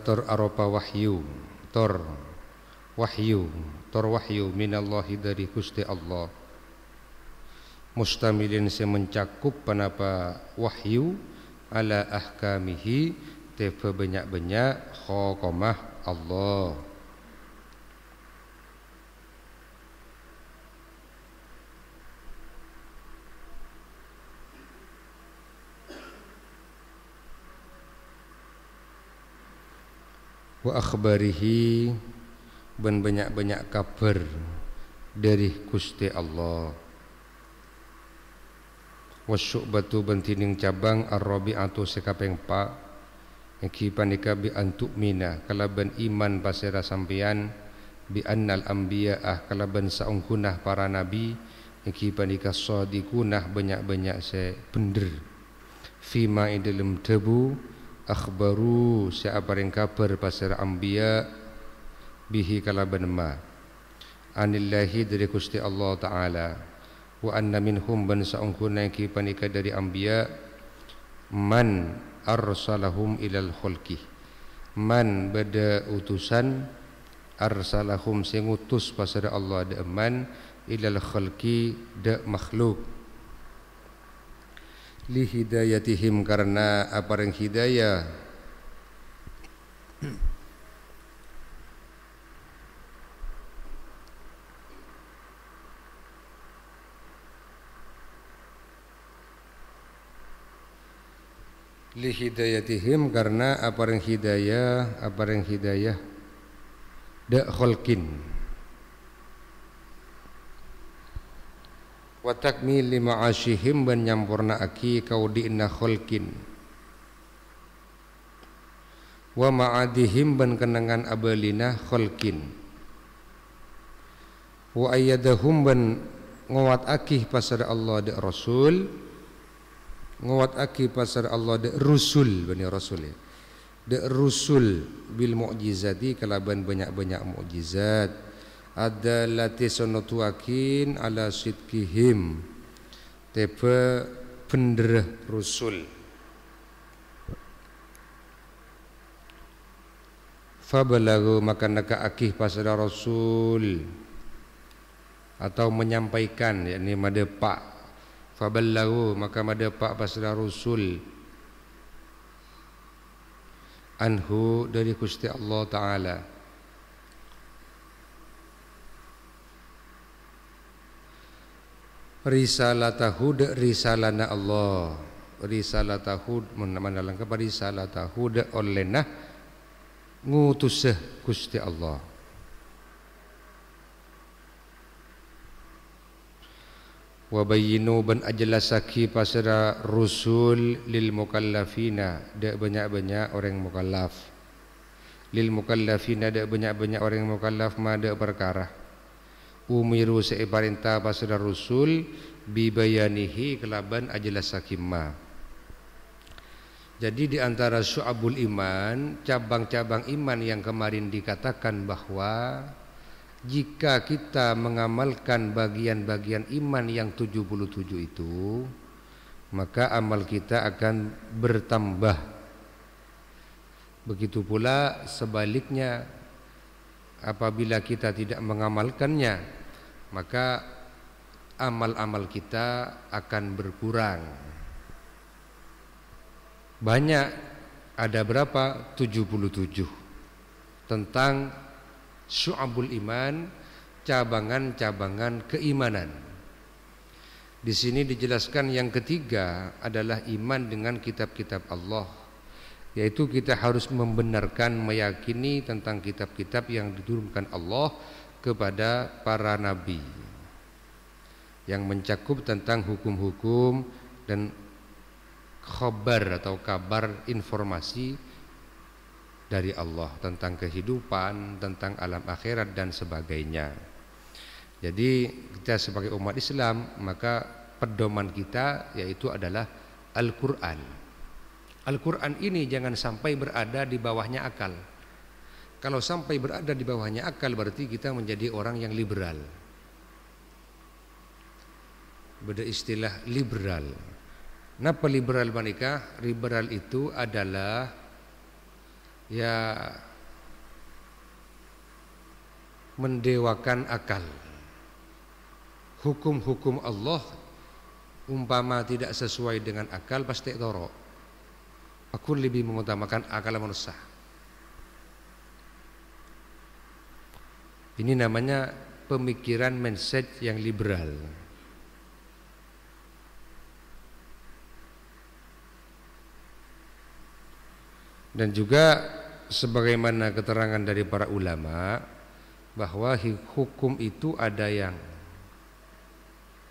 tor aropa wahyu, tor wahyu minallahi dari Gusti Allah, mustamilin mencakup panapa wahyu ala ahkamihi tefa banyak-banyak hukumah Allah. Wa akhbarihi ban banyak-banyak kabar dari Gusti Allah. Wasyu'batu bantining cabang ar-rabi'atu sekapeng pa iki panika bi antuk mina kalaban iman pasira sampeyan bi annal anbiya'ah kalaban saungkunah para nabi iki panika shadiqunah banyak-banyak se bener fima idalem debu akhbaru sa'aparing kabar pasira anbiya bihi kalaban ma anillahi dari Gusti Allah Ta'ala wa anna minhum ban saungkuna iki panika dari anbiya man arsalahum ilal khulqi man bada utusan arsalahum sing utus pasara Allah da man ilal khalqi da makhluk li hidayatihim karena apareng hidayah li hidayatihim karena apareng hidayah da khalqin wa takmili ma'asyihim ban nyampurna aki kaudina khalqin wa ma'adihim ban kenangan abalina khalqin wa ayyadahum ban ngawat aki pasar Allah da Rasul ngawat aki pasar Allah da Rusul bani Rasul ya da Rusul bil mu'jizati kalaban banyak-banyak mukjizat ada lati sonotuakin ala sidkihim tepe bener Rusul fabalagu maka naka akih pasar Rasul atau menyampaikan yakni madepak faballahu maka madepak pasal Rasul anhu dari Gusti Allah Ta'ala risalatahu da risalana Allah risalatahu mana lengkap risalatahu da olehna ngutusah Gusti Allah wa bayyinu ban ajlasaki pasara rusul lil mukallafina da banyak-banyak orang mukallaf lil mukallafina da banyak-banyak orang mukallaf ma da perkara umiru separintah pasara rusul bi bayanihi kelaban ajlasaki ma jadi di antara syu'abul iman cabang-cabang iman yang kemarin dikatakan bahwa jika kita mengamalkan bagian-bagian iman yang 77 itu maka amal kita akan bertambah. Begitu pula sebaliknya apabila kita tidak mengamalkannya maka amal-amal kita akan berkurang. Banyak, ada berapa? 77 tentang syu'abul iman, cabangan-cabangan keimanan. Di sini dijelaskan yang ketiga adalah iman dengan kitab-kitab Allah, yaitu kita harus membenarkan, meyakini tentang kitab-kitab yang diturunkan Allah kepada para nabi, yang mencakup tentang hukum-hukum dan khabar atau kabar informasi dari Allah tentang kehidupan, tentang alam akhirat dan sebagainya. Jadi kita sebagai umat Islam maka pedoman kita yaitu adalah Al-Quran. Al-Quran ini jangan sampai berada di bawahnya akal. Kalau sampai berada di bawahnya akal berarti kita menjadi orang yang liberal. Beda istilah liberal. Napa liberal manika? Liberal itu adalah ya mendewakan akal. Hukum-hukum Allah umpama tidak sesuai dengan akal pasti toro. Aku lebih mengutamakan akal manusia. Ini namanya pemikiran mindset yang liberal. Dan juga sebagaimana keterangan dari para ulama bahwa hukum itu ada yang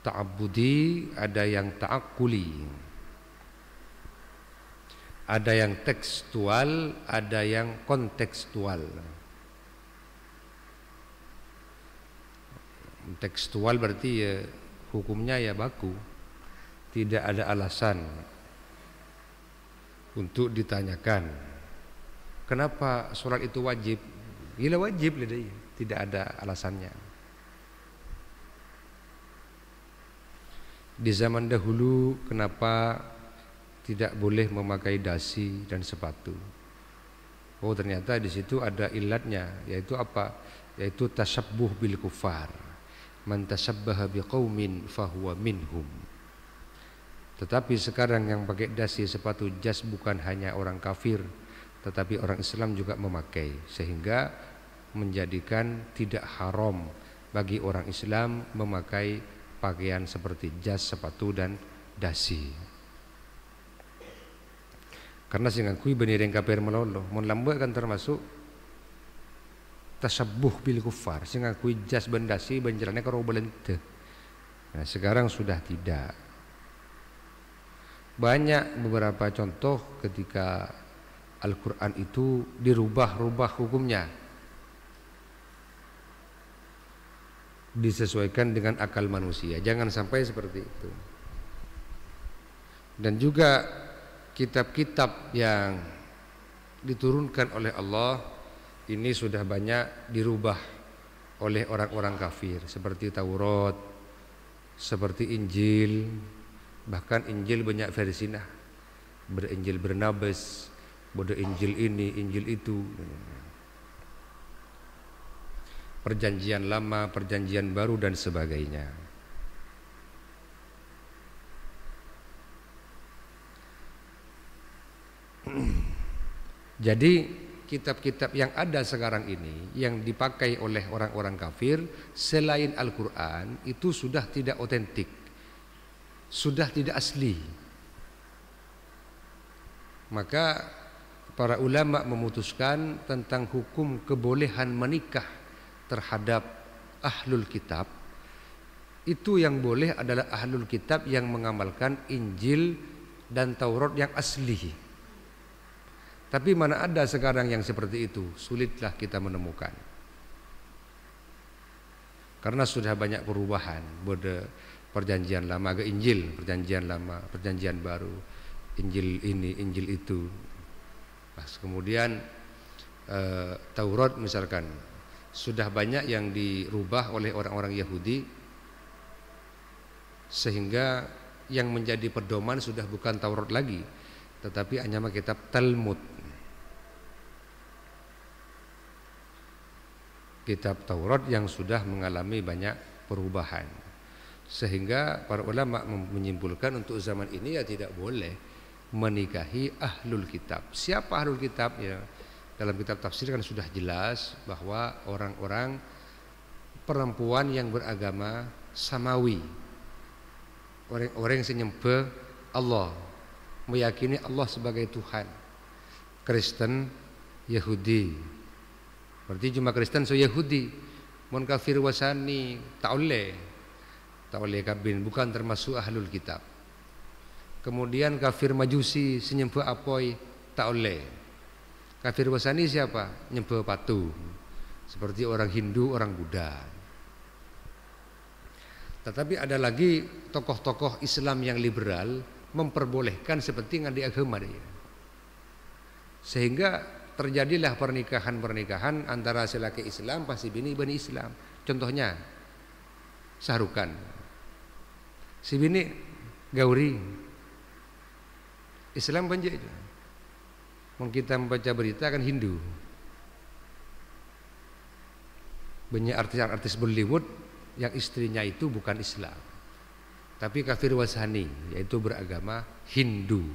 ta'abbudi, ada yang ta'akkuli, ada yang tekstual, ada yang kontekstual. Tekstual berarti ya hukumnya ya baku, tidak ada alasan untuk ditanyakan kenapa sholat itu wajib. Gila wajib lidai, tidak ada alasannya. Di zaman dahulu kenapa tidak boleh memakai dasi dan sepatu? Oh ternyata di situ ada ilatnya, yaitu apa? Yaitu tasabbuh bil kufar. Man tasabbaha biqaumin fahuwa minhum. Tetapi sekarang yang pakai dasi sepatu jas bukan hanya orang kafir, tetapi orang Islam juga memakai, sehingga menjadikan tidak haram bagi orang Islam memakai pakaian seperti jas, sepatu dan dasi. Karena sing ngakui benireng kafir melolo, mun lambe kan termasuk tasabbuh bil kufar. Sing ngakui jas ben dasi benjerane karo belente. Nah, sekarang sudah tidak. Banyak beberapa contoh ketika Al-Quran itu dirubah-rubah hukumnya, disesuaikan dengan akal manusia. Jangan sampai seperti itu. Dan juga kitab-kitab yang diturunkan oleh Allah ini sudah banyak dirubah oleh orang-orang kafir, seperti Taurat, seperti Injil. Bahkan Injil banyak versi nah. Berinjil Barnabas, bodoh Injil ini, Injil itu. Perjanjian lama, perjanjian baru dan sebagainya. Jadi kitab-kitab yang ada sekarang ini yang dipakai oleh orang-orang kafir selain Al-Quran itu sudah tidak otentik, sudah tidak asli. Maka para ulama memutuskan tentang hukum kebolehan menikah terhadap ahlul kitab. Itu yang boleh adalah ahlul kitab yang mengamalkan Injil dan Taurat yang asli. Tapi mana ada sekarang yang seperti itu? Sulitlah kita menemukan. Karena sudah banyak perubahan, både perjanjian lama ke Injil, perjanjian lama, perjanjian baru, Injil ini, Injil itu. Pas kemudian Taurat misalkan sudah banyak yang dirubah oleh orang-orang Yahudi, sehingga yang menjadi pedoman sudah bukan Taurat lagi, tetapi hanya kitab Talmud. Kitab Taurat yang sudah mengalami banyak perubahan, sehingga para ulama menyimpulkan untuk zaman ini ya tidak boleh menikahi ahlul kitab. Siapa ahlul kitab? Ya, dalam kitab tafsir kan sudah jelas bahwa orang-orang perempuan yang beragama samawi, orang-orang yang menyembah Allah, meyakini Allah sebagai Tuhan. Kristen, Yahudi, berarti cuma Kristen so Yahudi. Mon kafir wasani tak oleh kabin, bukan termasuk ahlul kitab. Kemudian kafir majusi senyembah apoi tak oleh. Kafir wasani siapa? Nyembah patung, seperti orang Hindu, orang Buddha. Tetapi ada lagi tokoh-tokoh Islam yang liberal memperbolehkan seperti yang di agama dia. Sehingga terjadilah pernikahan-pernikahan antara laki Islam pasti bini Islam. Contohnya Sahrukan, si bini Gauri, Islam banjir. Kita membaca berita kan Hindu. Banyak artis-artis Bollywood yang istrinya itu bukan Islam, tapi kafir wasani, yaitu beragama Hindu.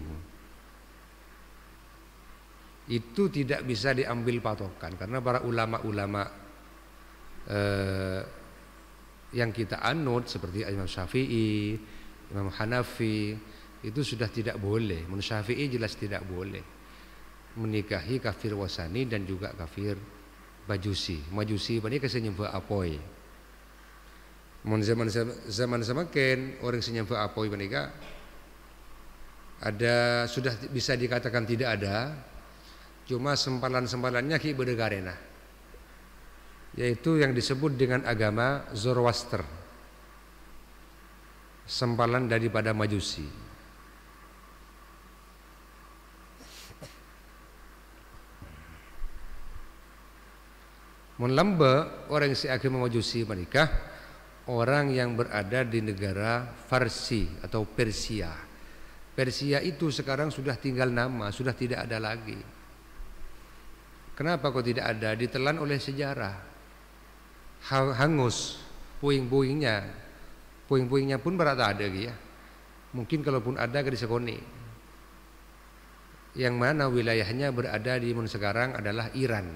Itu tidak bisa diambil patokan karena para ulama-ulama yang kita anut seperti Imam Syafi'i, Imam Hanafi itu sudah tidak boleh. Menurut Syafi'i jelas tidak boleh menikahi kafir wasani dan juga kafir majusi. Majusi ini kasi nyembah apoi. Mun zaman semakin orang senyembah apoi menika ada, sudah bisa dikatakan tidak ada. Cuma sempalan-sempalannya ki bedegarena, yaitu yang disebut dengan agama Zoroaster, sempalan daripada majusi. Menlamba orang yang seagama majusi menikah orang yang berada di negara Farsi atau Persia. Persia itu sekarang sudah tinggal nama, sudah tidak ada lagi. Kenapa kok tidak ada? Ditelan oleh sejarah, hangus puing-puingnya. Puing-puingnya pun berada ada ya. Mungkin kalaupun ada ke disekoni. Yang mana wilayahnya berada di sekarang adalah Iran.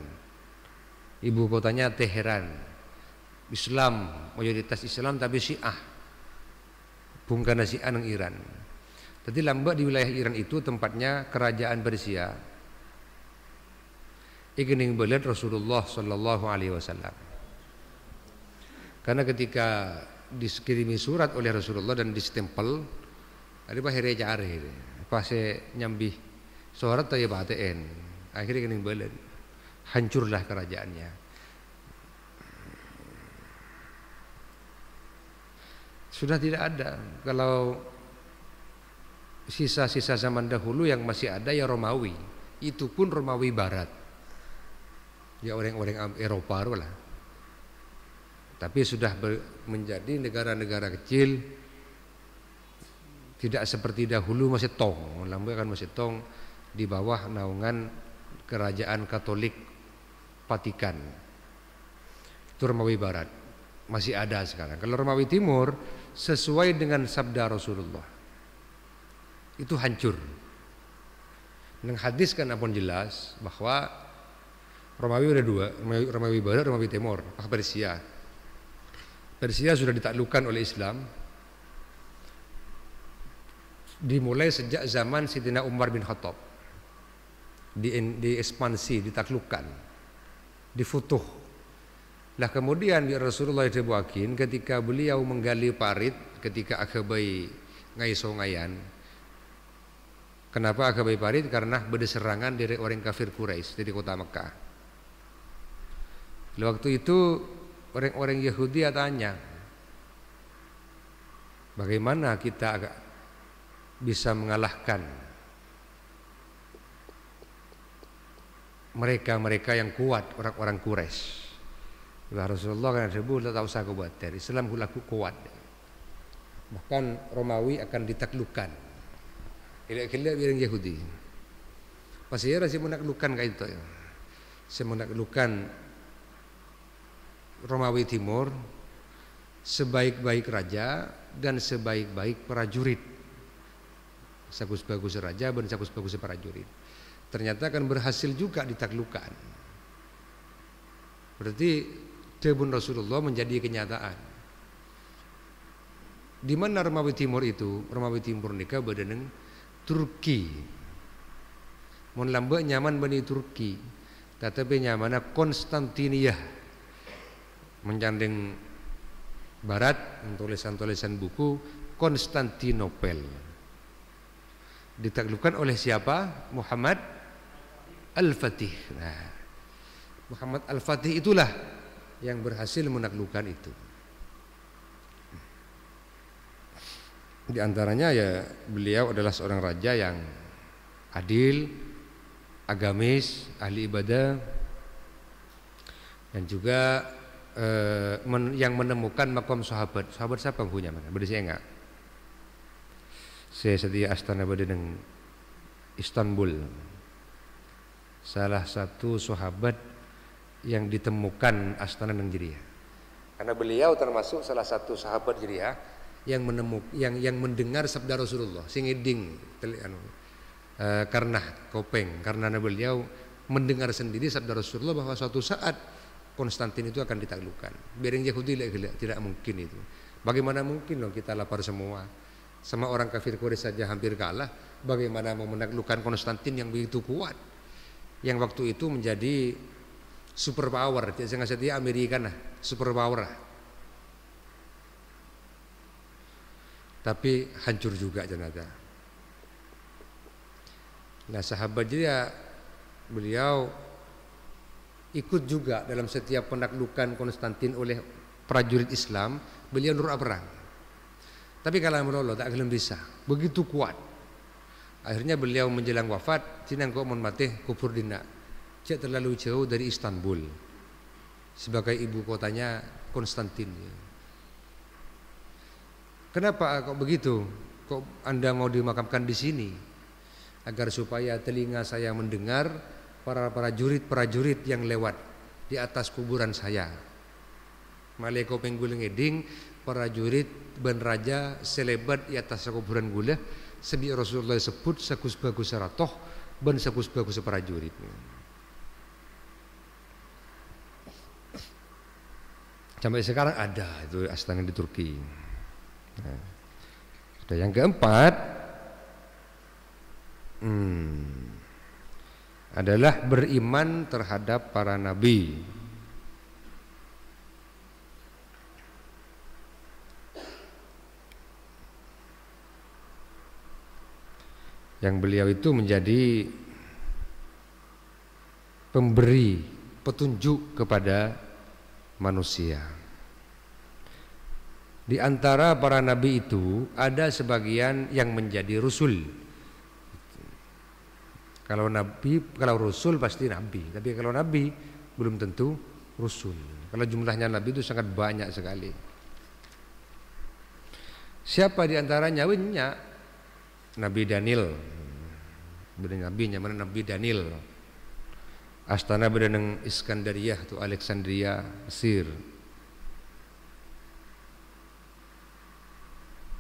Ibu kotanya Teheran. Islam, mayoritas Islam tapi Syiah. Bukan Syiah nang Iran. Jadi lambat di wilayah Iran itu tempatnya kerajaan Persia. Igening belet Rasulullah sallallahu alaihi wasallam. Karena ketika dikirimi surat oleh Rasulullah dan distempel, ada bah here jare, pas nyambih surat taya baten. Akhirnya igening belet. Hancurlah kerajaannya. Sudah tidak ada. Kalau sisa-sisa zaman dahulu yang masih ada ya Romawi. Itu pun Romawi Barat. Ya orang-orang Eropa lah. Tapi sudah menjadi negara-negara kecil. Tidak seperti dahulu masih tong. Lambat kan masih tong di bawah naungan kerajaan Katolik Vatikan. Itu Romawi Barat masih ada sekarang. Kalau Romawi Timur sesuai dengan sabda Rasulullah itu hancur. Nang hadis kan apun jelas bahwa Romawi ada dua, Romawi Barat, Romawi Timur, Persia. Persia sudah ditaklukkan oleh Islam dimulai sejak zaman Sayyidina Umar bin Khattab. Diekspansi, ditaklukkan, difutuh. Lah kemudian Rasulullah dibuakin ketika beliau menggali parit ketika Akabai ngaisongayan. Kenapa Akabai parit? Karena berserangan dari orang kafir Quraisy dari kota Mekah. Waktu itu orang-orang Yahudi tanya, bagaimana kita bisa mengalahkan mereka yang kuat, orang-orang Quraisy. Rasulullah kan sebut tak usah khawatir, Islam laku kuat. Bahkan Romawi akan ditaklukkan. Kira-kira orang Yahudi. Pasti ya masih menaklukkan kayak itu. Saya menaklukkan Romawi Timur sebaik-baik raja dan sebaik-baik prajurit. Bagus-bagus raja dan bagus-bagus prajurit. Ternyata akan berhasil juga ditaklukkan. Berarti debun Rasulullah menjadi kenyataan. Di mana Romawi Timur itu? Romawi Timur nikah badaneng Turki. Mun lambak nyaman bani Turki. Tetapi nyamannya Konstantinia. Mencandeng barat, tulisan-tulisan buku Konstantinopel. Ditaklukkan oleh siapa? Muhammad Al-Fatih. Nah, Muhammad Al-Fatih itulah yang berhasil menaklukkan itu. Di antaranya ya beliau adalah seorang raja yang adil, agamis, ahli ibadah, dan juga yang menemukan makom sahabat. Sahabat siapa yang punya? Berarti saya enggak. Saya setia astana badeng Istanbul. salah satu sahabat yang ditemukan Astana nang Jiriah. Karena beliau termasuk salah satu sahabat Jiriah yang mendengar sabda Rasulullah sing eding karena kopeng, karena beliau mendengar sendiri sabda Rasulullah bahwa suatu saat Konstantin itu akan ditaklukkan. Biarin Yahudi tidak mungkin itu. Bagaimana mungkin loh kita lapar semua, sama orang kafir Quraisy saja hampir kalah, bagaimana mau menaklukkan Konstantin yang begitu kuat, yang waktu itu menjadi super power. Jangan setia Amerika nah, super power lah. Tapi hancur juga ternyata. Nah sahabat dia, beliau ikut juga dalam setiap penaklukan Konstantin oleh prajurit Islam. Beliau nurut perang. Tapi kalau menolak tak akan bisa. Begitu kuat. Akhirnya beliau menjelang wafat, Cina kok mon mati kubur dina. Cek terlalu jauh dari Istanbul. Sebagai ibu kotanya Konstantin. Kenapa kok begitu? Kok Anda mau dimakamkan di sini? Agar supaya telinga saya mendengar para prajurit yang lewat di atas kuburan saya. Malaikat penggulung eding prajurit ben raja selebat di atas kuburan gula sebi Rasulullah sebut sakus bagus seratoh ben sakus bagus prajurit. Sampai sekarang ada itu Astana di Turki. Nah, sudah yang keempat adalah beriman terhadap para nabi. Yang beliau itu menjadi pemberi petunjuk kepada manusia. Di antara para nabi itu ada sebagian yang menjadi rasul. Kalau rasul pasti nabi, tapi kalau nabi belum tentu rasul. Kalau jumlahnya nabi itu sangat banyak sekali. Siapa di antaranya? Nabi Daniel. Nabinya mana Nabi Daniel. Astana berada di Iskandariyah atau Alexandria, Mesir.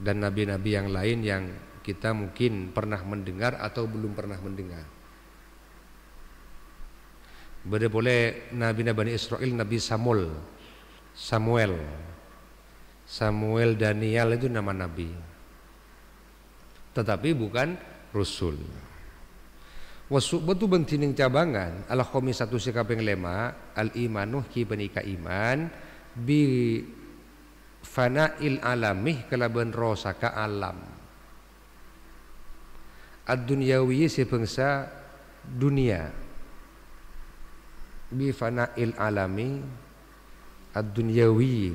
Dan nabi-nabi yang lain yang kita mungkin pernah mendengar atau belum pernah mendengar. Boleh Nabi Bani Israel, Nabi Samuel Daniel itu nama nabi, tetapi bukan rasul. Wasubatu bentining cabangan al khomisatu sikaping lema al imanuh ki benika iman bi fana'il alamih kelaban rosaka alam ad-dunyawi sebangsa dunia bi fana'il alami ad-dunyawi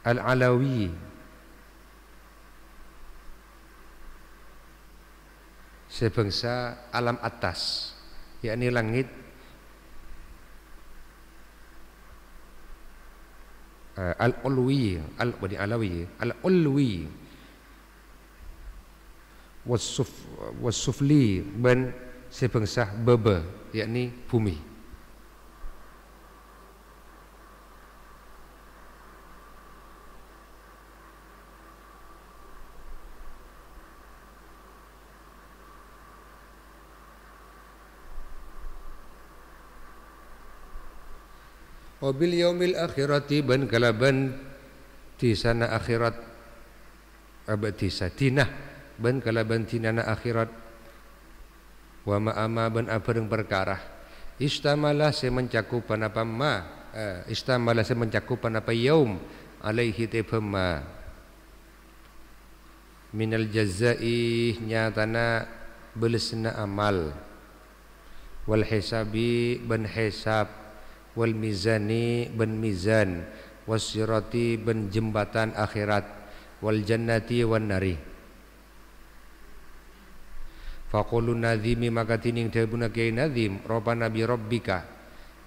al-alawi sebangsa alam atas, yakni langit al-ulwi al-ulwi wasufli ben sebangsa bebe, yakni bumi. Wabil yaumil akhirati ban kalaban di sana akhirat abadi satinah ban kalaban tinana akhirat wa ma'ama ban abareng perkara istamalah semencakupan apa istamalah semencakupan apa yaum alaihi tefama minal jazai nyatana belesna amal wal hisabi ban hisab wal mizani ben mizan wasirati ben jembatan akhirat wal jannati wan nari. Faqulu nadhimi maka tining debuna kay nadhim rabbana bi rabbika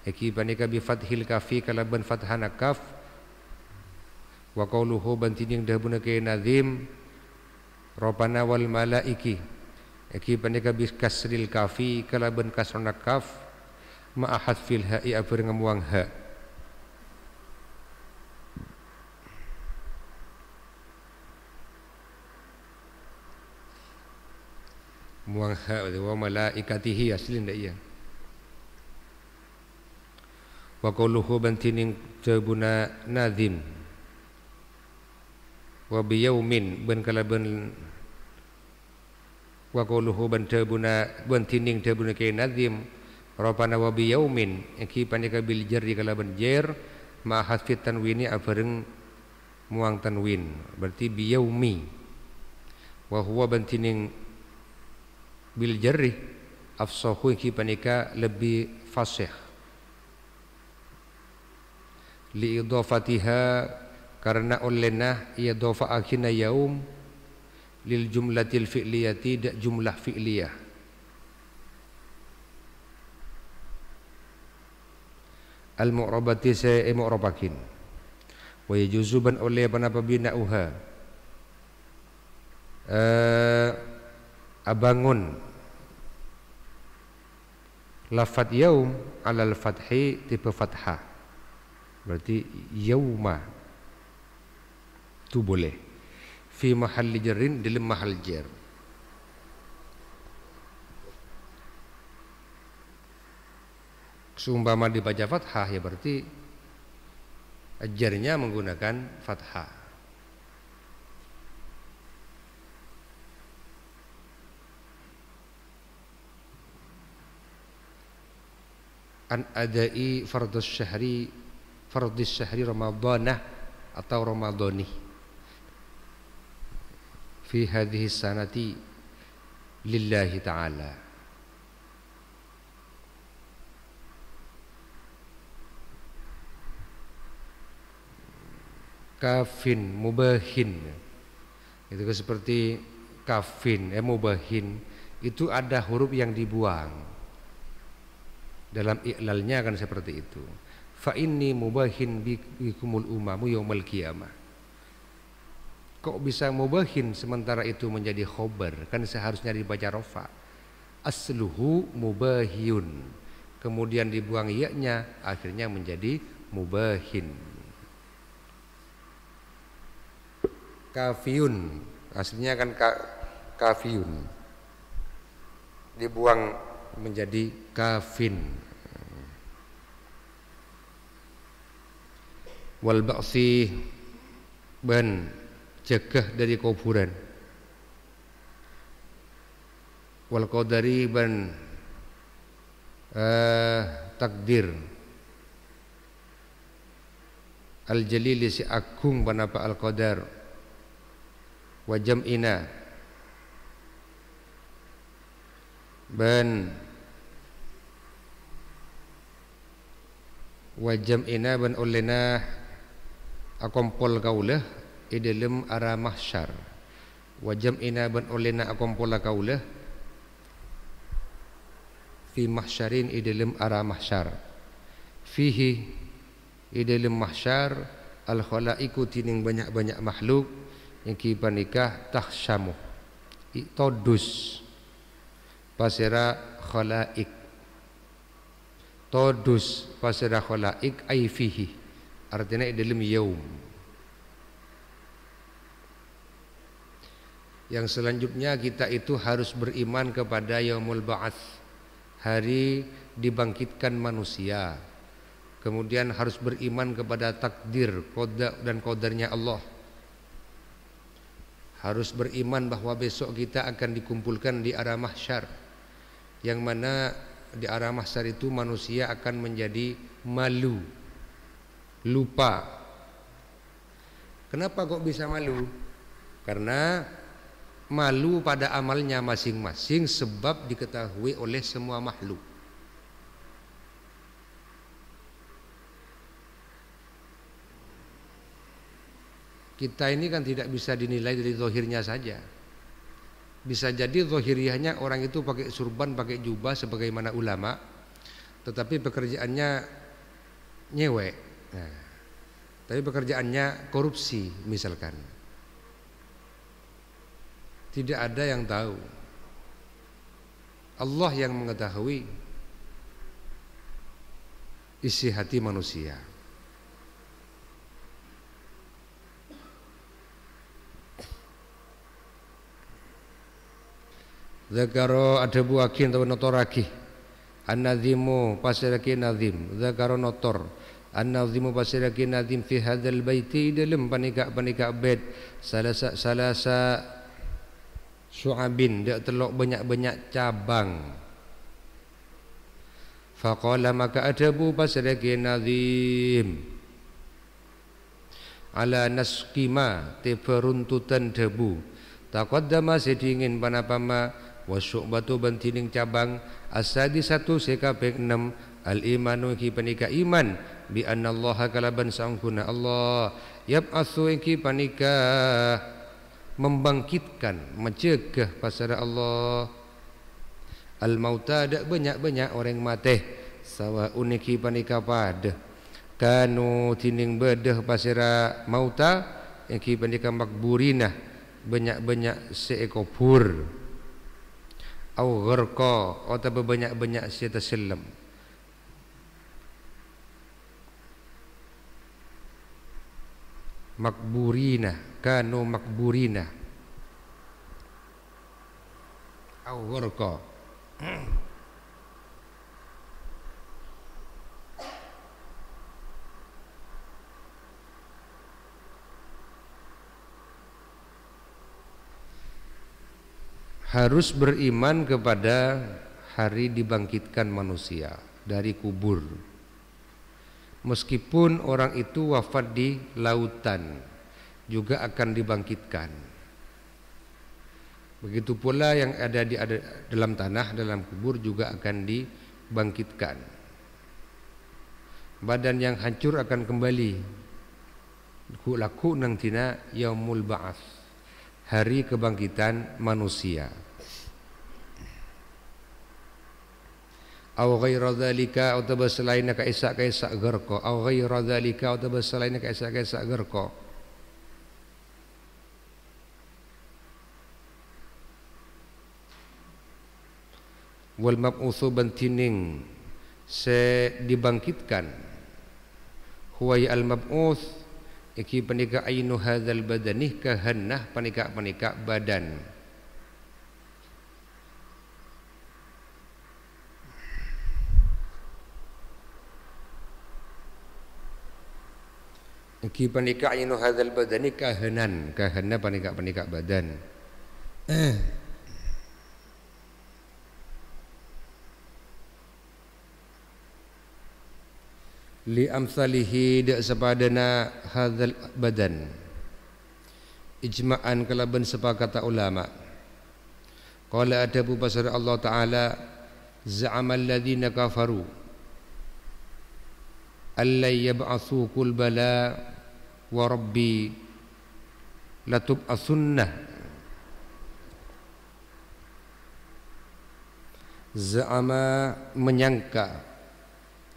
iki panika bi fathil kafi kalaban fathana kaf wa qawluhu ban tining debuna kay nadhim rabbana wal malaiki Iki panika bis kasril kafi kalaban kasrona kaf ma'ahad fil ha'i abar ngamuang ha. Muang ha wa malaikatihi aslin dak iya. Wa qawluhu bantining tabuna nadhim wa biyaumin ban kalaban wa qawluhu ban tabuna bantining tabuna ke nadhim rapana wa biyaumin iki panika bil jarri kalaban jar ma hasfit tanwini abareng muang tanwin berarti biyaumi wa huwa bantining bil jarri afsahu iki panika lebih fasih li idhafatiha karena olehna idhafa akhina yaum lil jumlatil fi'liyati dak jumlah fi'liyah al mu'rabati sa mu'rabakin wa yajuzuban oleh panapa bina'uha abangun lafat yaum alal fathi tipe fathah berarti yauma itu boleh fi mahalli jarrin dalam mahal jar seumpama dibaca fathah ya berarti jarnya menggunakan fathah. An adai fardhus syahri ramadhanah atau ramadhani fi hadhihi sanati lillahi ta'ala. Kafin mubahin itu seperti kafin mubahin itu ada huruf yang dibuang dalam i'lalnya kan seperti itu. Fa inni mubahin bikumul umamu yaumal qiyamah. Kok bisa mubahin sementara itu menjadi khobar? Kan seharusnya dibaca rafa. Asluhu mubahiyun. Kemudian dibuang ya-nya akhirnya menjadi mubahin. Kafiyun aslinya kan kafiyun. Dibuang menjadi kafin. Wal ba'si ban cegah dari kuburan. Wal qadari ban takdir. Al jalili si agung banapa al qadar. Wa jam'ina ban wa jam'ina ban olena akompol kaulah di dalam arah mahsyar. Wa jam'ina ban olena akompol kaulah fi mahsyarin di dalam arah mahsyar. Fihi di dalam mahsyar al khalaiku tining banyak-banyak makhluk yang kipanikah tahsyamu todus pasera khalaik todus pasera khalaik ay fihi artinya dalam yaum. Yang selanjutnya kita itu harus beriman kepada yaumul ba'ats, hari dibangkitkan manusia. Kemudian harus beriman kepada takdir, qada dan qadarnya Allah. Harus beriman bahwa besok kita akan dikumpulkan di arah mahsyar, yang mana di arah mahsyar itu manusia akan menjadi malu, lupa. Kenapa kok bisa malu? Karena malu pada amalnya masing-masing sebab diketahui oleh semua makhluk. Kita ini kan tidak bisa dinilai dari zahirnya saja. Bisa jadi zahiriahnya orang itu pakai surban, pakai jubah sebagaimana ulama, tetapi pekerjaannya nyewek. Nah, tapi pekerjaannya korupsi misalkan. Tidak ada yang tahu. Allah yang mengetahui isi hati manusia. Zakaro adabu akin atau notoraki. An-nadhimu pasiraki nadhim. Zakaro notor. An-nadhimu pasiraki nadhim fi hadzal baiti dalam panika bait salasa syu'abin, dia telok banyak-banyak cabang. Faqala maka adabu pasiraki nadhim ala naskima te peruntutan debu. Taqaddama sedingin panapama wasyu'batu bantining cabang asadi satu sekapeng 6 al-imanu ki panika iman bi annallaha kalaban sangkuna Allah yab'atsu ki panika membangkitkan mencegah pasara Allah al-mauta dak banyak-banyak orang mati sawa uniki panika pada kanu tining bedah pasara mauta ki panika makburina banyak-banyak seekopur au gharqa atau banyak-banyak seterselam. Makburina kanu makburina au gharqa. Harus beriman kepada hari dibangkitkan manusia dari kubur. Meskipun orang itu wafat di lautan, juga akan dibangkitkan. Begitu pula yang ada dalam tanah, dalam kubur juga akan dibangkitkan. Badan yang hancur akan kembali. Laku nang tina yaumul ba'ats. Hari kebangkitan manusia. Aw ghaira dzalika atau selain kaisa garqa aw ghaira dzalika atau selain kaisa garqa. Wal mab'utsu bantining se dibangkitkan huwa al mab'uts iki panika ainu hadzal badanih kahannah panika badan. Iki panika ainu hadzal badani kahanan panika badan. Li amsalihi dak sepadana hadzal badan ijma'an kalaban sepakata ulama. Qala adabu basar Allah taala za'ama alladhina kafaru alla yab'atsu qul bala wa rabbi latub'atsunna. Za'ama menyangka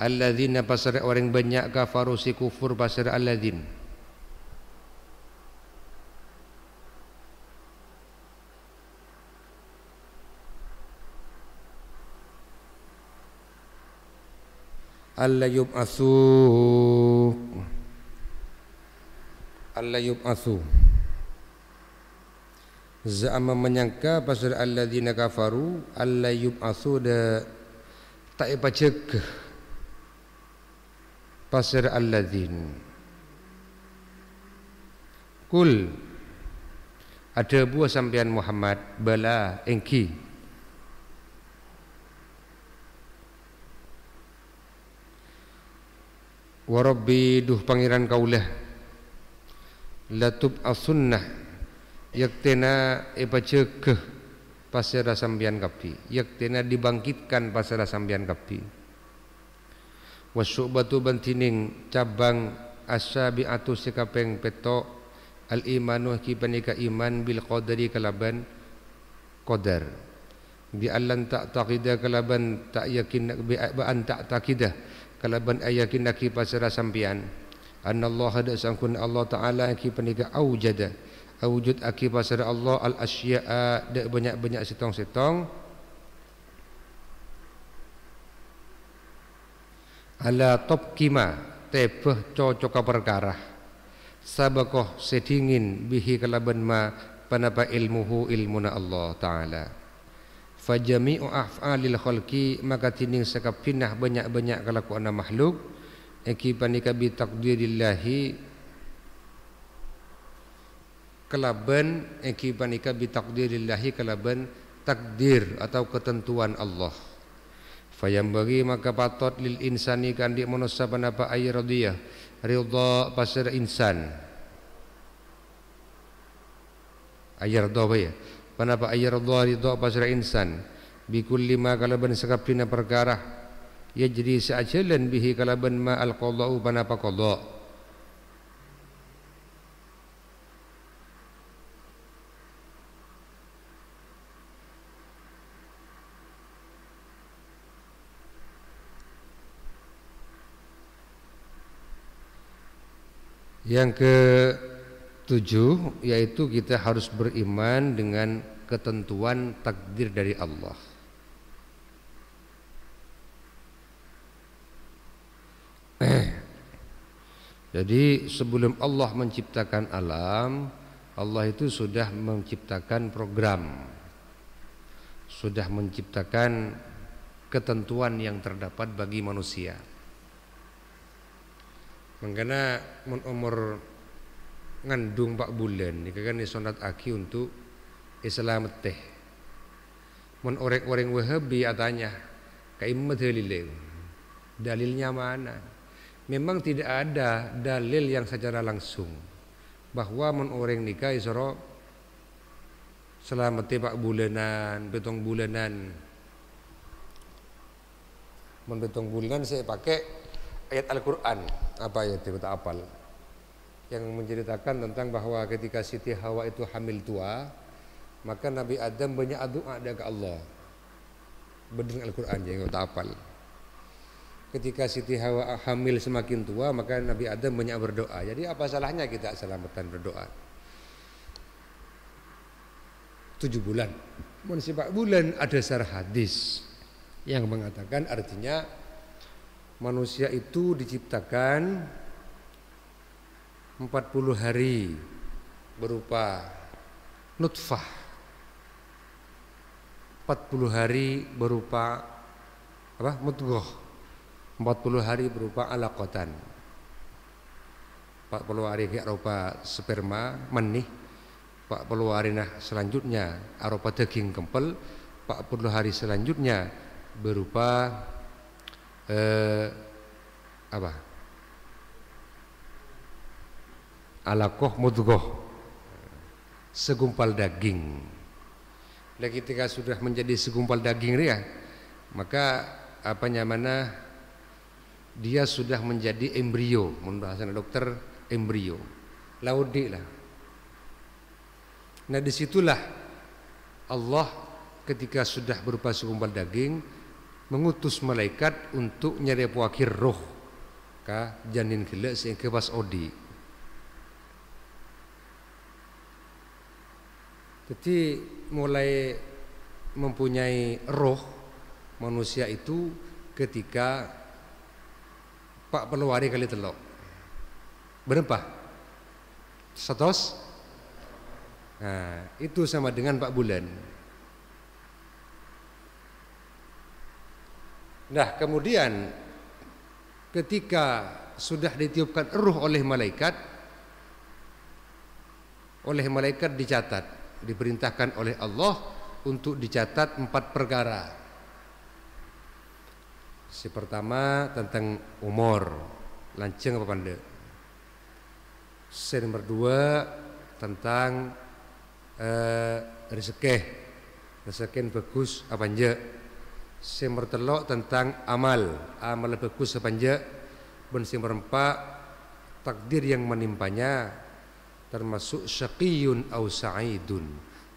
alladzina pasar orang banyak kafaru si kufur pasar alladzin alla yub'atsu za'ama menyangka pasar alladzina kafaru alla yub'atsu da tak ipacek pasir alladzin. Kul ada buah sampean Muhammad bala engki wa rabbi duh pangeran kaulah latub as-sunnah yaktena epacekeh pasir sampean kapi yaktena dibangkitkan pasir sampean kapi. Wasyubatu bantining cabang asyabi'atu sekapeng petok al-imanu ki panika iman bil qadari kalaban qadar bi allan tak taqidah kalaban tak yakin bi an tak taqidah kalaban ayakin ki pasara sampian anallahu hada sangkun Allah taala ki panika aujada awujud aki pasara Allah al asya'a dak banyak-banyak setong-setong ala top kima tebeh cocok perkara sabakoh sedingin bihi kalaban ma panapa ilmuhu ilmuna Allah Ta'ala fajami'u af'alil khalqi maka tining sekapinah banyak-banyak kelakuan makhluk eki panika bi takdirillahi kalaban eki panika bi takdirillahi kalaban takdir atau ketentuan Allah fayambagi maka patot lil insani kandi manusia panapa ay radiyah ridha pasir insan ayar doa ya panapa ayar doa ridha pasir insan bikulli ma kalaban sakapina perkara yajri sa'jalan bihi kalaban ma al qada'u panapa qada' Yang ke-7 yaitu kita harus beriman dengan ketentuan takdir dari Allah. Jadi sebelum Allah menciptakan alam, Allah itu sudah menciptakan program, sudah menciptakan ketentuan yang terdapat bagi manusia. Mangkana mun umur ngandung 4 bulan nika kan isonat aki untuk Islam teh. Mun orang-orang Wahabi atanya kaimma dalil. Dalilnya mana? Memang tidak ada dalil yang secara langsung bahwa mun orang nikah isoro selama 4 bulanan, 7 bulanan. Mun 7 bulanan saya pakai ayat Al-Quran, apa ayat itu tak apal, yang menceritakan tentang bahwa ketika Siti Hawa itu hamil tua, maka Nabi Adam banyak doa ke Allah berdeng Al-Quran yang tak apal. Ketika Siti Hawa hamil semakin tua, maka Nabi Adam banyak berdoa. Jadi apa salahnya kita selamatan berdoa 7 bulan. Mun 4 bulan ada syarah hadis yang mengatakan artinya manusia itu diciptakan 40 hari berupa nutfah, 40 hari berupa apa? Mudghah, 40 hari berupa alaqatan, 40 hari berupa sperma manih, 40 hari selanjutnya berupa daging kempel, 40 hari selanjutnya berupa apa? Alaqah mudghah, segumpal daging. Dan ketika sudah menjadi segumpal daging dia, maka apa namanya? Dia sudah menjadi embrio, menurut bahasa dokter embrio. Laudi lah. Nah disitulah Allah ketika sudah berupa segumpal daging mengutus malaikat untuk nyerepwakir roh ka janin gila sehingga pas odi. Jadi mulai mempunyai roh manusia itu ketika 40 hari kali telok. Berapa? 100? Nah, itu sama dengan 4 bulan. Nah kemudian ketika sudah ditiupkan ruh oleh malaikat dicatat, diperintahkan oleh Allah untuk dicatat 4 perkara. Si pertama tentang umur, lanceng apa panda. Si nomor 2 tentang rezeki bagus apa enggak. Nomor 3 tentang amal bagus sepanjang. Dan nomor 4 takdir yang menimpanya, termasuk syaqiyun au sa'idun,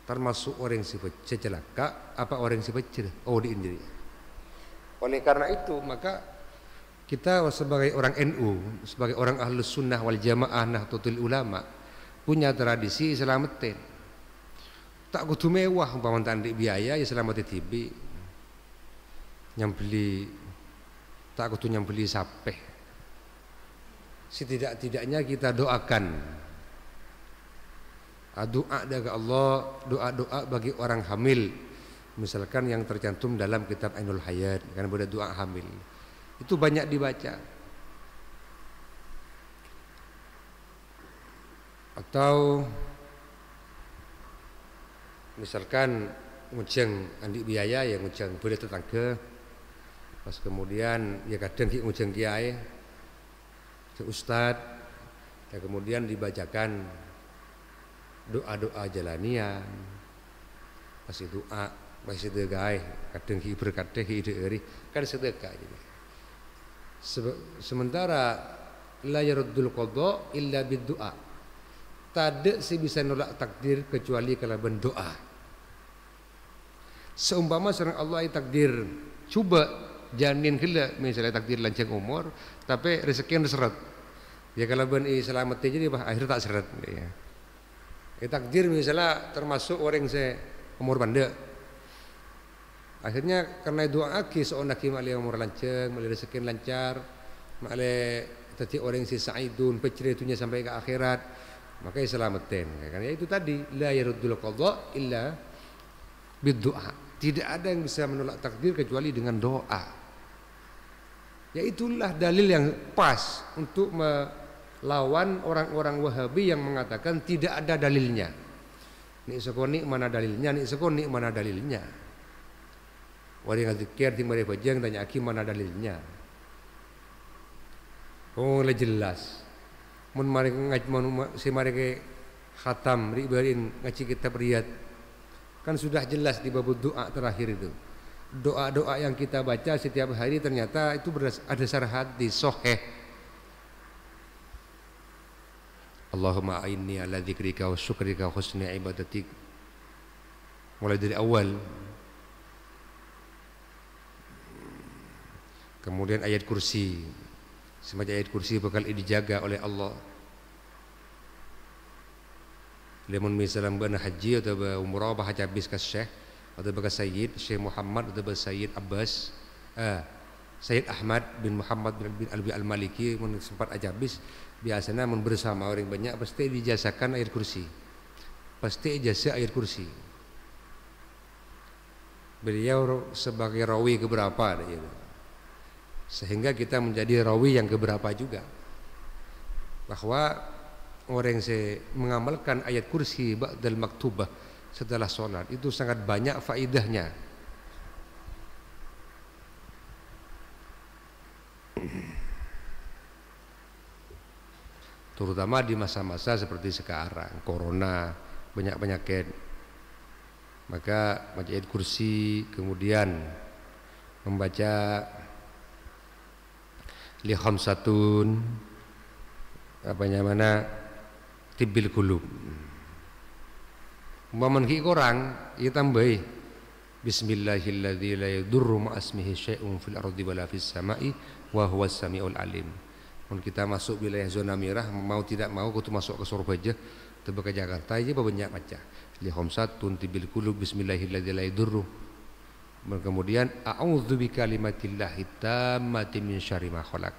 termasuk orang yang sifat celaka apa orang yang sifat diindiri. Oleh karena itu maka kita sebagai orang NU, sebagai orang Ahlus Sunnah wal Jamaah Nahdlatul Ulama punya tradisi selamatin. Tak kudu mewah umpama tak ndik biaya ya selamat tibi. Yang beli tak kutu nyambeli sampai. Setidak-tidaknya kita doakan doa dari Allah, doa-doa bagi orang hamil, misalkan yang tercantum dalam kitab Ainul Hayat, kan ada doa hamil, itu banyak dibaca. Atau misalkan ngujeng andik biaya ya ngujeng boleh tetangga, pas kemudian ya kadang ngujeng kiai ke ustad, ya kemudian dibacakan doa-doa jalanian, masih doa masih sedekah, kadang berkata ide kan sedekah. Sementara la yaruddul qadha illa bid-du'a, tak si bisa nolak takdir kecuali kalau berdoa. Seumpama serang Allah takdir coba janin gila, misalnya takdir lancang umur tapi rezeki yang seret ya, kalau ben selamat jadi akhir tak seret ya. Takdir misalnya termasuk orang saya umur bandek, akhirnya karena doa aki seorang laki malih umur lancang, malih rezeki lancar, malih tadi orang si saidun peceritunya sampai ke akhirat, maka selamatin. Karena itu tadi la yaruddul qadha illa bid-du'a. Tidak ada yang bisa menolak takdir kecuali dengan doa. Ya itulah dalil yang pas untuk melawan orang-orang Wahabi yang mengatakan tidak ada dalilnya. Nik sekoni mana dalilnya? Nik sekoni mana dalilnya? Wari ngadzikir di mari bajang tanya aki mana dalilnya? Oh le jelas. Mun mari ngaji si mari ke khatam ribarin ngaji kitab riyad. Kan sudah jelas di bab doa terakhir itu. Doa-doa yang kita baca setiap hari ternyata itu ada dasar hadis sahih. Allahumma a'inni ala dzikrika wa syukrika wa husni ibadatik. Mulai dari awal. Kemudian ayat kursi. Semacam ayat kursi bakal dijaga oleh Allah. Lemon misalam bana haji atau umrah bah haji habis ke Syekh atau baka Syekh Muhammad atau Syekh Abbas, Syekh Ahmad bin Muhammad bin Al-Maliki mun sempat aja habis biasanya mun bersama orang banyak pasti dijasakan air kursi. Pasti ijazah air kursi. Beliau sebagai rawi keberapa ya. Sehingga kita menjadi rawi yang keberapa juga. Bahwa orang yang mengamalkan ayat kursi ba'dal maktubah setelah sholat itu sangat banyak faidahnya. Terutama di masa-masa seperti sekarang, corona, banyak penyakit. Maka baca ayat kursi, kemudian membaca li khamsatun mana tibil kulub. Umpaman ki korang ya tambahi bismillahilladzi la yadurru ma ismihi syai'un fil ardi wala fis sama'i wa huwas samiul alim. Mun kita masuk wilayah zona merah mau tidak mau kudu masuk ke Surabaya atau ke Jakarta aja banyak baca li khamsatun tibil kulub bismillahilladzi la yadurru. Kemudian a'udzu bikalimatillahi tammati min syarri ma khalaq.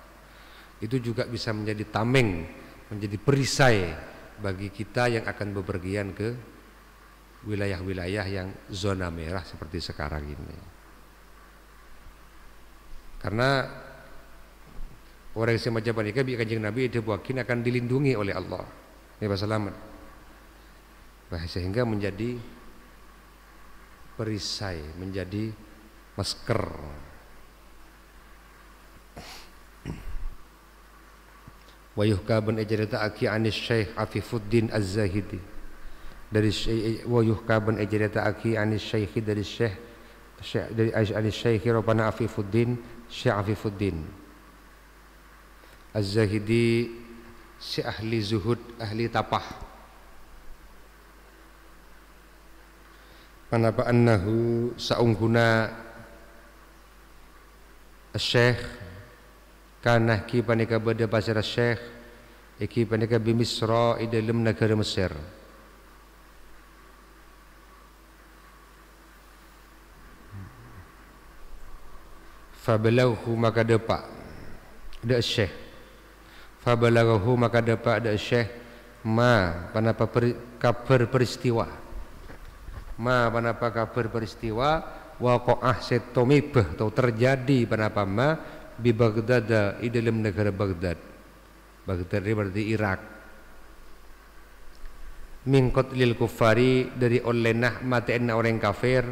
Itu juga bisa menjadi tameng, menjadi perisai bagi kita yang akan bepergian ke wilayah-wilayah yang zona merah seperti sekarang ini. Karena orang yang semacam mereka bi Kanjeng Nabi itu buakin akan dilindungi oleh Allah. Ya selamat. Sehingga menjadi perisai, menjadi masker. Wa yuhkaban ijrata aki anis Syekh Afifuddin Az-Zahidi dari wa yuhkaban ijrata aki anis Syekh dari Syekh dari anis Syekh Rabbana Afifuddin Syekh Afifuddin Az-Zahidi, si ahli zuhud, ahli tapah. Panapa annahu saungguna Syekh kana ki panika bada pasar Syekh iki panika bi Misra di dalam negara Mesir. Fabalaghu maka depak da syekh, fabalaghu maka depak da syekh ma panapa kabar peristiwa, ma panapa kabar peristiwa waqa'ah setomibah atau terjadi panapa ma di Baghdad, di dalam negara Baghdad. Baghdad ini berarti Irak. Min qatlil kuffari, dari olenah matiin orang kafir,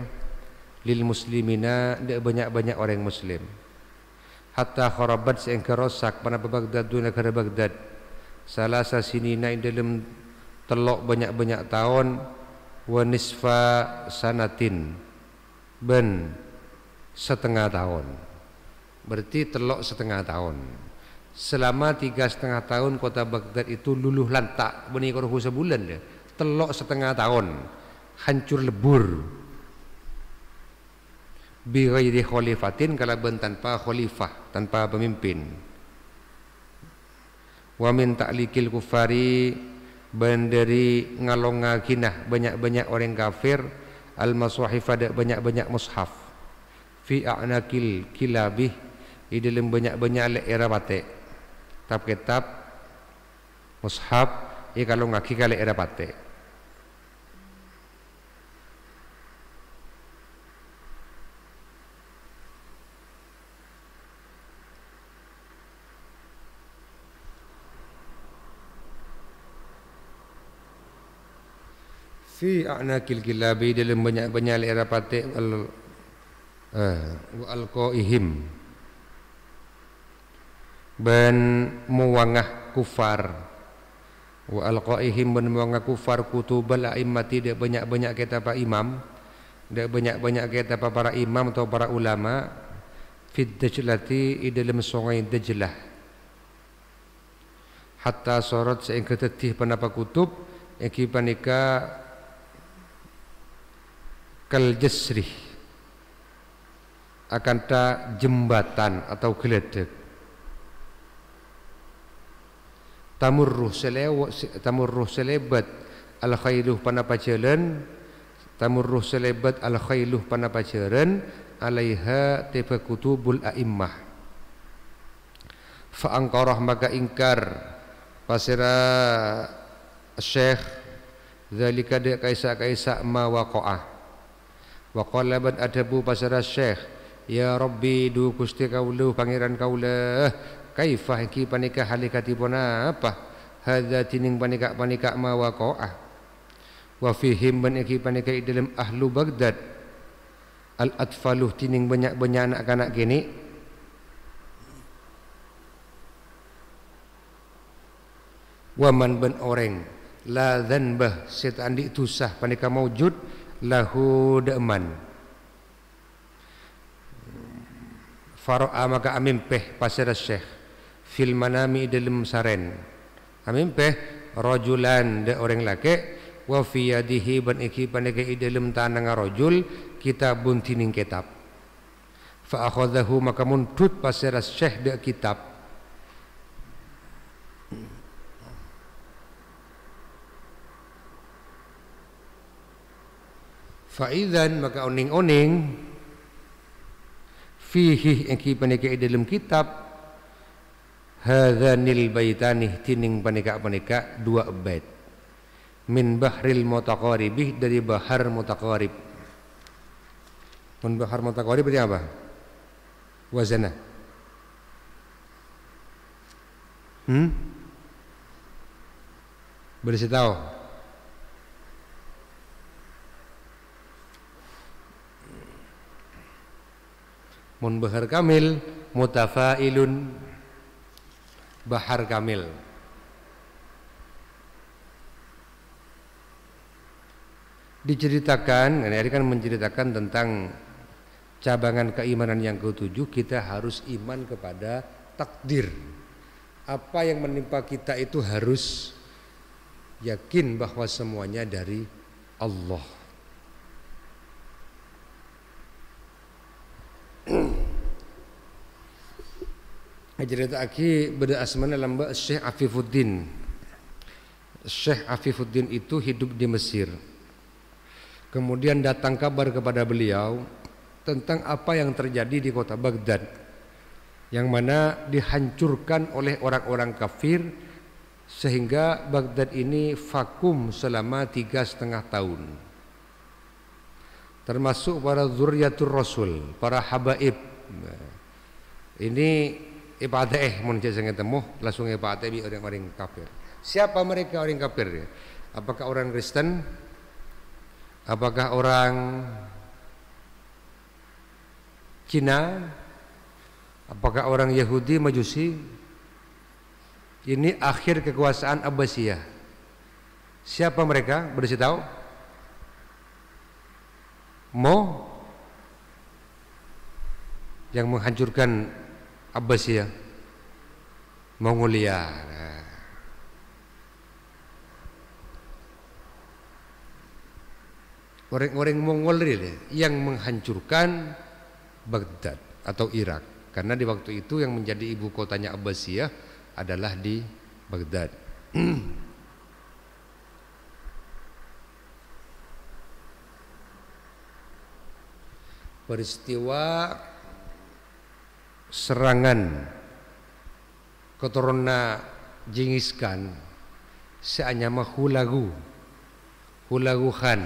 lil muslimina, banyak-banyak orang muslim. Hatta kharabat sehingga rosak panapa Baghdad, negara Baghdad. Salasa sinina dalam telok banyak-banyak tahun, wa nisfa sanatin, ben setengah tahun. Berarti telok setengah tahun. Selama 3,5 tahun kota Baghdad itu luluh lantak, benih koruh sebulan dia. Telok setengah tahun, hancur lebur. Bi ghairi khalifatin, kalaban tanpa khalifah, tanpa pemimpin. Wa min ta'likil kufari, bandari ngalongakinah banyak-banyak orang kafir, al maswahif, ada banyak-banyak mushaf. Fi a'nakil kilabih, di dalam banyak-banyak era batik. Kitab-kitab mushaf kalau ngaki kali era batik. Fi a'nakil kilabi, dalam banyak-banyak era batik wa alqaihim, ben muwangah kufar, wa alqaihim ben muwangah kufar kutubal a'immati, dia banyak-banyak kitab imam, dia banyak-banyak kitab para imam atau para ulama, fid dajlati, dalam sungai Dajlah, hatta sorot sehingga tetih panapa kutub yang panika kal jasrih, akan ta jembatan atau geledek. Tamurruh selebat al khailuh panapa jalan, tamurruh selebat al khailuh panapa jalan, alaiha tiba kutubul a'immah. Fa angkarah maka ingkar pasira syekh zalika de kaisa ma waqa'ah. Wa qala bad adabu pasara syekh, ya rabbi du gusti kaula pangeran kaula, kaifah ki panika halikatipun apa, hadza tining panika ma waqa'ah. Wa fihim ban ki panika dalam ahlu Baghdad, al atfaluh tining banyak-banyak anak-anak kini, wa man ban orang la dzanbah setan di tusah panika maujud lahu da'man. Fara'a maka amimpeh pasir syekh fil manami dalam saren, amimpeh rajulan de orang laki, wa fi yadihi ban iki panika dalam tanang rajul kitabun tining kitab. Fa akhadhahu maka muntut pasir syekh de kitab. Fa'idzan maka oning-oning fihi engki panika dalam kitab hadzanil baitani tining panika dua bait min bahril mutaqaribih, dari bahar mutaqarib. Mun bahar mutaqarib berarti apa? Wazana. Boleh saya tahu? Mun bahar kamil mutafailun, bahar kamil. Diceritakan, ini kan menceritakan tentang cabangan keimanan yang ke-7. Kita harus iman kepada takdir. Apa yang menimpa kita itu harus yakin bahwa semuanya dari Allah. Cerita aki beda asmana lamba Syekh Afifuddin. Syekh Afifuddin itu hidup di Mesir. Kemudian datang kabar kepada beliau tentang apa yang terjadi di kota Baghdad. yang mana dihancurkan oleh orang-orang kafir sehingga Baghdad ini vakum selama 3,5 tahun. Termasuk para zuriyatul Rasul, para habaib. Ini ibadah mun saya ketemu langsung ibadah bi orang-orang kafir. Siapa mereka orang kafir? Apakah orang Kristen? Apakah orang Cina? Apakah orang Yahudi Majusi? Ini akhir kekuasaan Abbasiyah. Siapa mereka? Boleh tahu? Yang menghancurkan Abbasiyah, Mongolia. Orang-orang Mongol yang menghancurkan Baghdad atau Irak, karena di waktu itu yang menjadi ibu kotanya Abbasiyah adalah di Baghdad. Peristiwa serangan keturunan Genghis Khan seanyama Hulagu Khan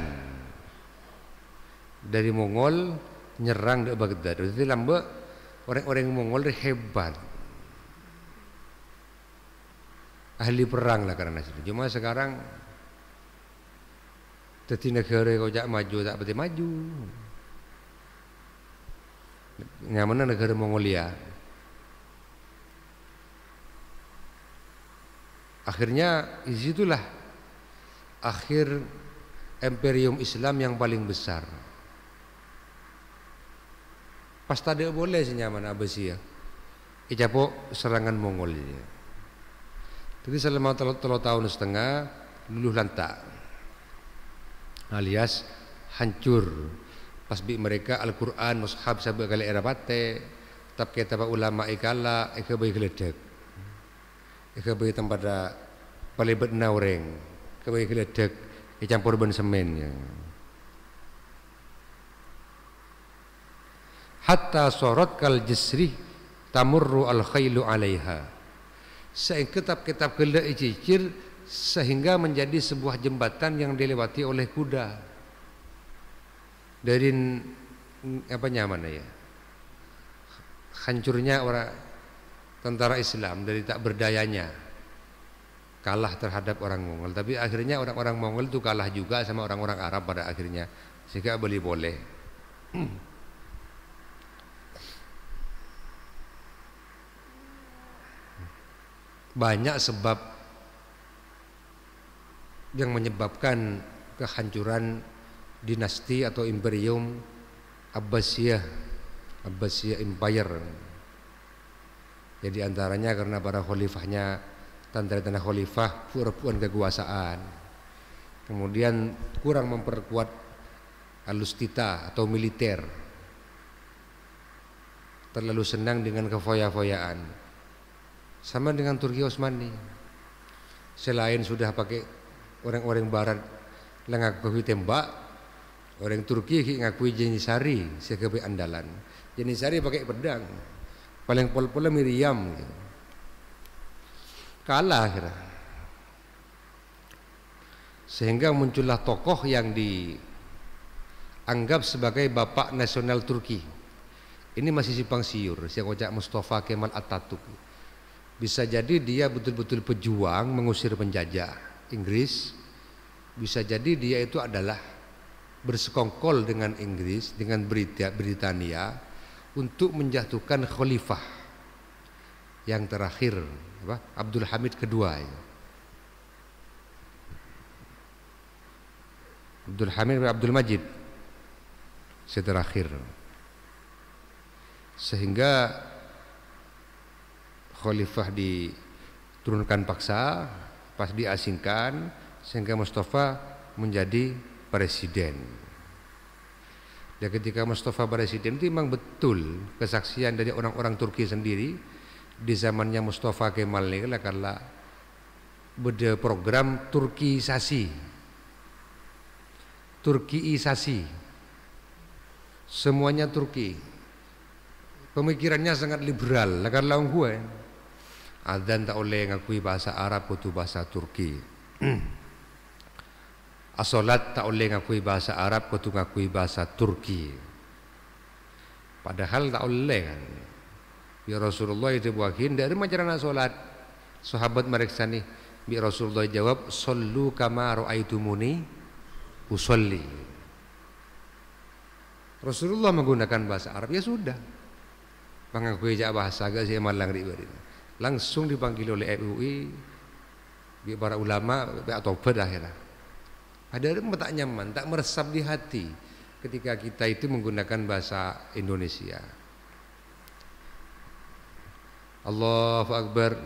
dari Mongol nyerang di Baghdad. Jadi lambek orang-orang Mongol hebat, ahli perang lah karena itu. Cuma sekarang jadi negara kau jak maju tak berarti maju. Yang mana negara Mongolia. Akhirnya disitulah akhir imperium Islam yang paling besar. Pas tadi boleh senyaman Abbasiyah, ijapo serangan Mongol. Jadi selama 3 tahun setengah luluh lantak, alias hancur. Pas bi mereka Al-Quran mushaf sampai kali era bate, tap kita ulama ikala ikabai geledek, ikabai tempat palibet naureng, ikabai geledek dicampur ban semen. Hatta sorot kal jisri tamurru al khailu alaiha. Kitab-kitab geledek icicir sehingga menjadi sebuah jembatan yang dilewati oleh kuda. Dari apa nyaman ya, hancurnya orang tentara Islam dari tak berdayanya, kalah terhadap orang Mongol. Tapi akhirnya orang-orang Mongol itu kalah juga sama orang-orang Arab pada akhirnya, sehingga boleh. Banyak sebab yang menyebabkan kehancuran dinasti atau imperium Abbasiyah Empire. Jadi antaranya karena para khalifahnya, tanda-tanda khalifah puan kekuasaan, kemudian kurang memperkuat alustita atau militer, terlalu senang dengan kefoya-foyaan, sama dengan Turki Utsmani. Selain sudah pakai orang-orang Barat ngakui tembak, orang Turki ngakui Jenisari sebagai andalan. Jenisari pakai pedang, paling pol-pola Miriam, kalah akhirnya. Sehingga muncullah tokoh yang dianggap sebagai bapak nasional Turki. Ini masih simpang siur, Syekh Mustafa Kemal Atatürk. Bisa jadi dia betul-betul pejuang mengusir penjajah Inggris. Bisa jadi dia itu adalah bersekongkol dengan Inggris, dengan Britania untuk menjatuhkan khalifah yang terakhir, Abdul Hamid kedua. Abdul Hamid Abdul Majid terakhir. Sehingga khalifah diturunkan paksa, pas diasingkan, sehingga Mustafa menjadi presiden. Dan ketika Mustafa presiden itu memang betul kesaksian dari orang-orang Turki sendiri di zamannya Mustafa Kemal ini karena beda program Turkiisasi, semuanya Turki, Pemikirannya sangat liberal. Lakan laung gue. Adzan tak boleh ngakui bahasa Arab atau bahasa Turki. As-salat tak boleh ngakui bahasa Arab atau ngakui bahasa Turki. Padahal tak boleh kan. Ya Rasulullah itu buahin dari macam salat. Sahabat mereka nih, bi Rasulullah jawab, "Shallu kama ra'aitumuni usolli." Rasulullah menggunakan bahasa Arab, ya sudah. Mengakui bahasa agak sih malang ribet. Langsung dipanggil oleh MUI, para ulama atau berakhirnya. Ada yang tak nyaman, tak meresap di hati ketika kita itu menggunakan bahasa Indonesia. Allahu Akbar,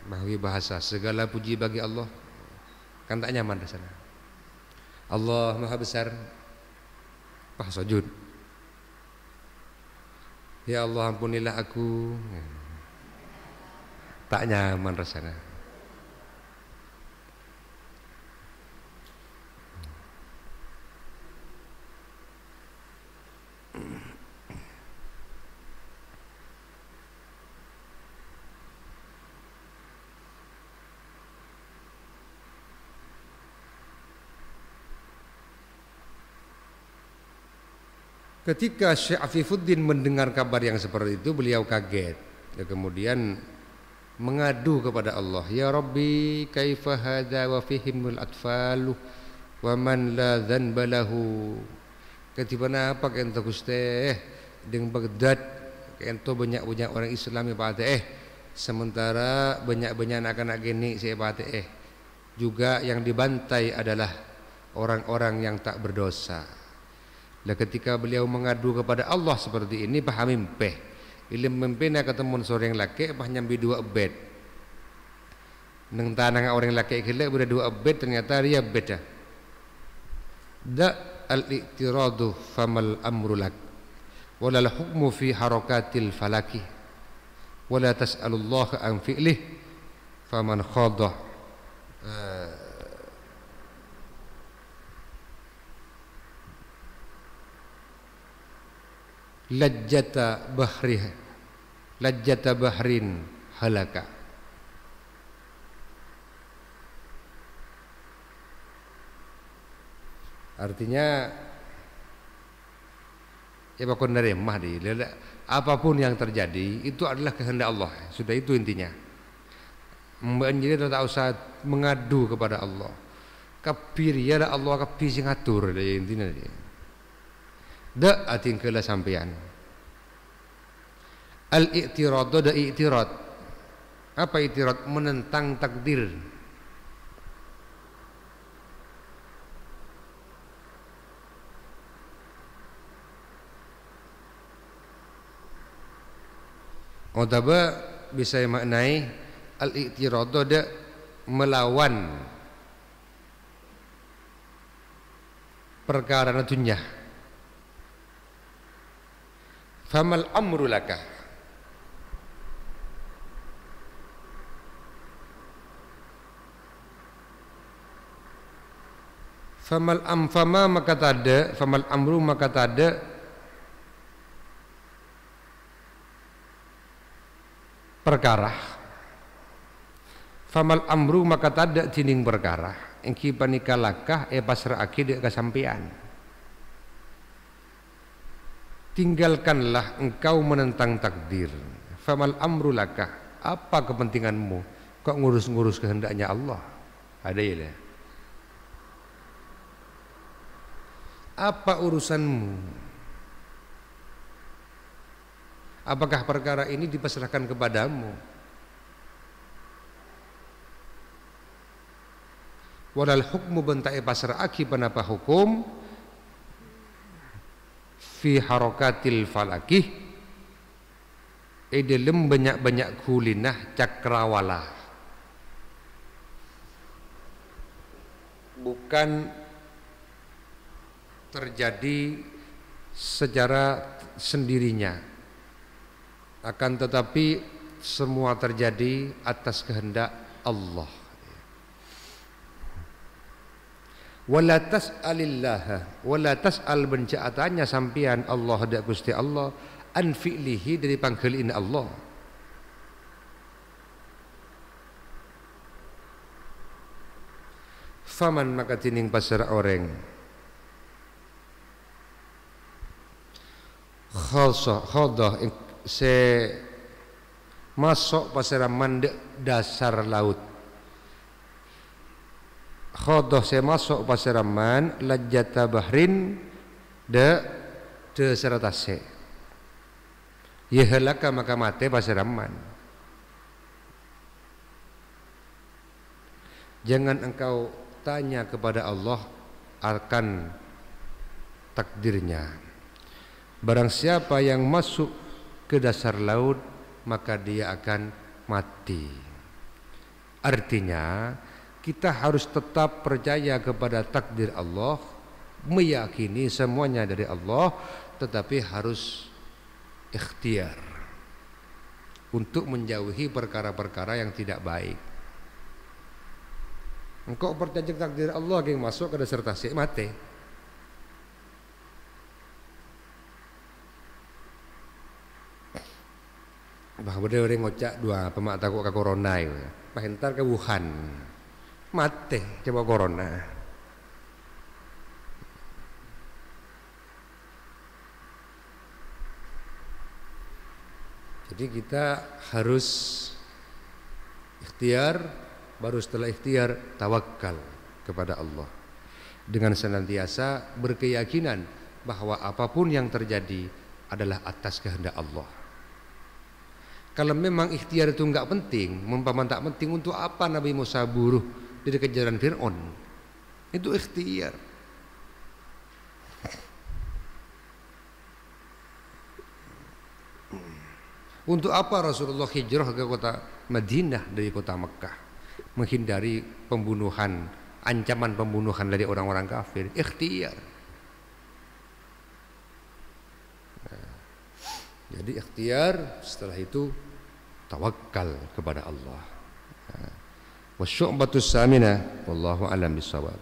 bahwi bahasa segala puji bagi Allah, kan tak nyaman di sana. Allah Maha Besar, sujud. Ya Allah ampunilah aku. Tak nyaman rasanya. Ketika Syekh Afifuddin mendengar kabar yang seperti itu, beliau kaget. Ya, kemudian mengadu kepada Allah, "Ya Rabbi, kaifa hadza wa fihimul atfalu wa man la dzanba lahu." Ketibana apa kento Gusti dengan Baghdad kento banyak-banyak orang Islam pada sementara banyak-banyak anak-anak geni saya pada juga yang dibantai adalah orang-orang yang tak berdosa. Lah ketika beliau mengadu kepada Allah seperti ini, paham mimpeh. Ilim mimpena ketemu seorang laki, pah nyambi 2 bed. Neng tanang orang laki gila berada 2 bed, ternyata dia beda. Da al-i'tiradu famal amru lak, walal hukmu fi harakatil falaki, wala tas'alullah an fi'lih, faman khadah lajjata bahrin halaka. Artinya ya bakon dari mahdi, apapun yang terjadi itu adalah kehendak Allah. Sudah itu intinya. Menjadi tak usah mengadu kepada Allah. Kapir ya Allah kapir sing ngatur intinya dia. Da atingkeula sampean. Al-i'tirad da i'tirad. Apa i'tirad? Menentang takdir. Otaba bisa maknai al-i'tirad da melawan perkara dunya. Famal amru laka, famal amfama maka tada, famal amru maka tada perkara, famal amru maka tada tining perkara engki panikalakah pasrah akid kesampian. Tinggalkanlah engkau menentang takdir. Famal amru laka, apa kepentinganmu kok ngurus-ngurus kehendaknya Allah? Ada ya. Apa urusanmu? Apakah perkara ini dipasrahkan kepadamu? Walal hukmu bentai pasrah aki panapa hukum fi harakatil falakih dalam banyak-banyak kulinah cakrawala, bukan terjadi secara sendirinya, akan tetapi semua terjadi atas kehendak Allah. Wala tas'alillah, wala tas'al bencaatanya sampian Allah dak Gusti Allah an fi'lihi dari panggelin Allah. Faman maka tining pasar orang khodah se masuk pasar mandek dasar laut. Khodah se masuk pasar man lajjata bahrin de seratase. Yehelaka maka mate pasar man. Jangan engkau tanya kepada Allah akan takdirnya. Barang siapa yang masuk ke dasar laut maka dia akan mati. Artinya kita harus tetap percaya kepada takdir Allah, meyakini semuanya dari Allah, tetapi harus ikhtiar untuk menjauhi perkara-perkara yang tidak baik. Engkau percaya takdir Allah yang masuk ke dasar tasik mati. Bahwa dia orang ngocak dua pemak takut ke corona itu, pahentar ke Wuhan, mati coba corona. Jadi kita harus ikhtiar, baru setelah ikhtiar tawakal kepada Allah dengan senantiasa berkeyakinan bahwa apapun yang terjadi adalah atas kehendak Allah. Kalau memang ikhtiar itu enggak penting, umpama tak penting, untuk apa Nabi Musa buruh dari kejaran Fir'aun? Itu ikhtiar. Untuk apa Rasulullah hijrah ke kota Madinah dari kota Mekah? Menghindari pembunuhan, ancaman pembunuhan dari orang-orang kafir. Ikhtiar. Jadi ikhtiar, setelah itu tawakal kepada Allah. Wasyu'batus samina wallahu a'lam bissawab.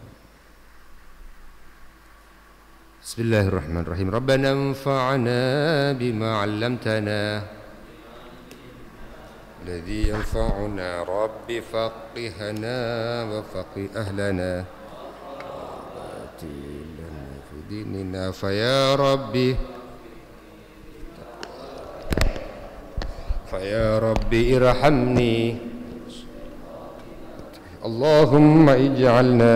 Bismillahirrahmanirrahim. Rabbana anfa'na bima 'allamtana alladhi yanfa'una rabbi faqihna wa faqih ahlana wa batilana fi dinina fa ya rabbi فيا ربي ارحمني اللهم اجعلنا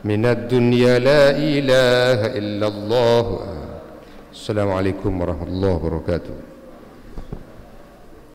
من الدنيا لا إله إلا الله. السلام عليكم ورحمة الله وبركاته.